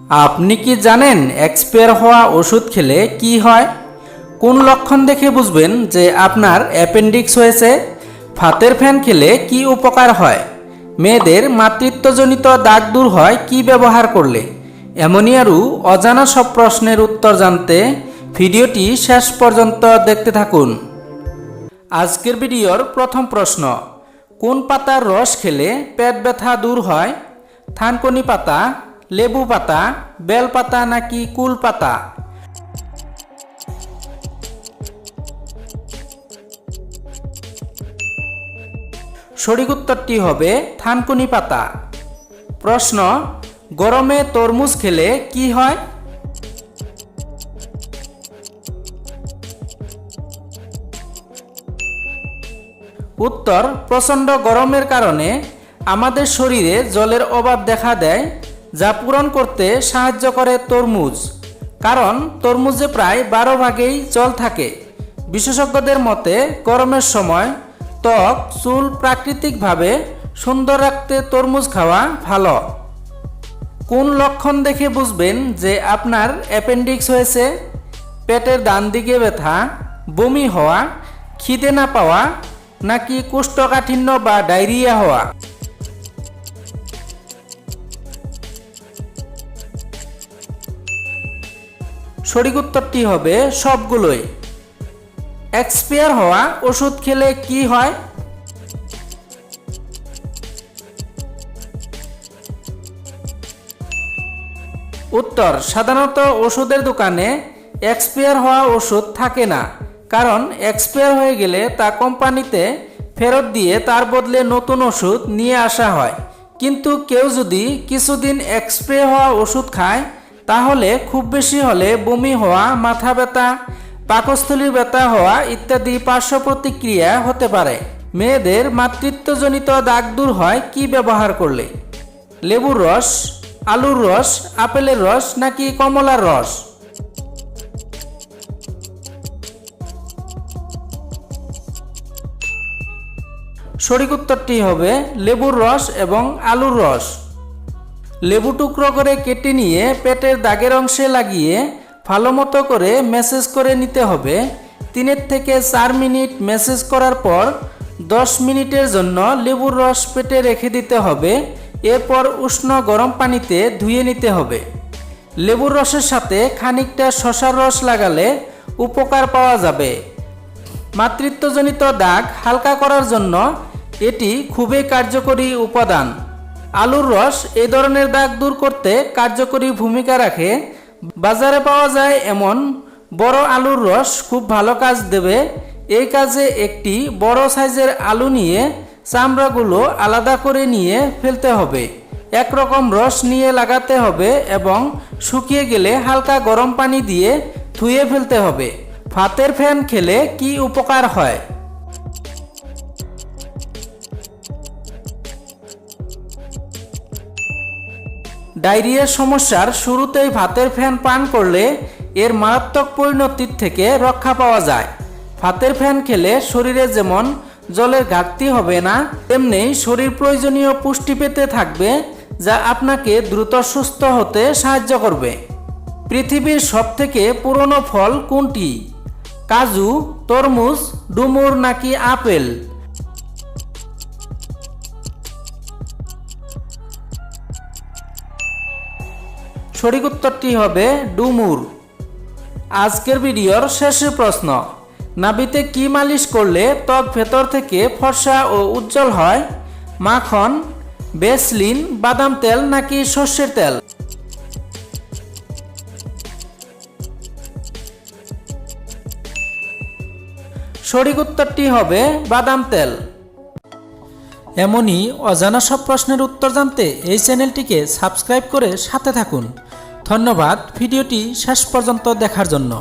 আপনি কি জানেন এক্সপায়ার হওয়া ওষুধ খেলে কি হয়? কোন লক্ষণ দেখে বুঝবেন যে আপনার অ্যাপেন্ডিক্স হয়েছে? ফাতের ফ্যান খেলে কি উপকার হয়? মেয়েদের মাতৃত্বজনিত দাগ দূর হয় কি ব্যবহার করলে? এমনই আরও অজানা সব প্রশ্নের উত্তর জানতে ভিডিওটি শেষ পর্যন্ত দেখতে থাকুন। আজকের ভিডিওর প্রথম প্রশ্ন, কোন পাতার রস খেলে পেট ব্যথা দূর হয়? থানকুনি পাতা, লেবু পাতা, বেল পাতা নাকি কুল পাতা? সঠিক উত্তরটি হবে থানকুনি পাতা। প্রশ্ন, গরমে তরমুজ খেলে কি হয়? উত্তর, প্রচণ্ড গরমের কারণে আমাদের শরীরে জলের অভাব দেখা দেয়, যা পূরণ করতে সাহায্য করে তরমুজ। কারণ তরমুজে প্রায় 12 ভাগেই জল থাকে। বিশেষজ্ঞদের মতে গরমের সময় ত্বক, চুল প্রাকৃতিকভাবে সুন্দর রাখতে তরমুজ খাওয়া ভালো। কোন লক্ষণ দেখে বুঝবেন যে আপনার অ্যাপেন্ডিক্স হয়েছে? পেটের ডান দিকে ব্যথা, বমি হওয়া, খিদে না পাওয়া নাকি কোষ্ঠকাঠিন্য বা ডায়রিয়া হওয়া? সঠিক উত্তরটি হবে সবগুলোই। এক্সপায়ার হওয়া ওষুধ খেলে কি হয়? উত্তর, সাধারণত ওষুধের দোকানে এক্সপায়ার হওয়া ওষুধ থাকে না, কারণ এক্সপায়ার হয়ে গেলে তা কোম্পানিতে ফেরত দিয়ে তার বদলে নতুন ওষুধ নিয়ে আসা হয়। কিন্তু কেউ যদি কিছুদিন এক্সপায়ার হওয়া ওষুধ খায়, তাহলে খুব বেশি হলে বমি হওয়া, মাথা ব্যথা, পাকস্থলীর ব্যথা হওয়া ইত্যাদি পার্শ্ব প্রতিক্রিয়া হতে পারে। মেয়েদের মাতৃত্বজনিত দাগ দূর হয় কি ব্যবহার করলে? লেবুর রস, আলুর রস, আপেলের রস নাকি কমলার রস? সঠিক উত্তরটি হবে লেবুর রস এবং আলুর রস। লেবু টুকরো করে কেটে নিয়ে পেটের দাগের অংশে লাগিয়ে ভালোমতো করে ম্যাসেজ করে নিতে হবে। 3 থেকে 4 মিনিট ম্যাসেজ করার পর 10 মিনিটের জন্য লেবুর রস পেটে রেখে দিতে হবে। এরপর উষ্ণ গরম পানিতে ধুয়ে নিতে হবে। লেবুর রসের সাথে খানিকটা শসার রস লাগালে উপকার পাওয়া যাবে। মাতৃত্বজনিত দাগ হালকা করার জন্য এটি খুবই কার্যকরী উপাদান। আলুর রস এই ধরনের দাগ দূর করতে কার্যকরী ভূমিকা রাখে। বাজারে পাওয়া যায় এমন বড় আলুর রস খুব ভালো কাজ দেবে। এই কাজে একটি বড় সাইজের আলু নিয়ে চামড়াগুলো আলাদা করে নিয়ে ফেলতে হবে। একরকম রস নিয়ে লাগাতে হবে এবং শুকিয়ে গেলে হালকা গরম পানি দিয়ে ধুয়ে ফেলতে হবে। ফাতের ফ্যান খেলে কি উপকার হয়? ডায়রিয়ার সমস্যার শুরুতেই ভাতের ফ্যান পান করলে এর মারাত্মক পরিণতির থেকে রক্ষা পাওয়া যায়। ভাতের ফ্যান খেলে শরীরে যেমন জলের ঘাটতি হবে না, তেমনি শরীর প্রয়োজনীয় পুষ্টি পেতে থাকবে, যা আপনাকে দ্রুত সুস্থ হতে সাহায্য করবে। পৃথিবীর সবথেকে পুরনো ফল কোনটি? কাজু, তরমুজ, ডুমুর নাকি আপেল? সঠিক উত্তরটি হবে ডুমুর। আজকের ভিডিওর শেষের প্রশ্ন, নাভিতে কি মালিশ করলে ত্বক ভেতর থেকে ফর্সা ও উজ্জ্বল হয়? মাখন, ভ্যাসলিন, বাদাম তেল নাকি সর্ষের তেল? সঠিক উত্তরটি হবে বাদাম তেল। এমনই অজানা সব প্রশ্নের উত্তর জানতে এই চ্যানেলটিকে সাবস্ক্রাইব করে সাথে থাকুন। ধন্যবাদ ভিডিওটি শেষ পর্যন্ত দেখার জন্য।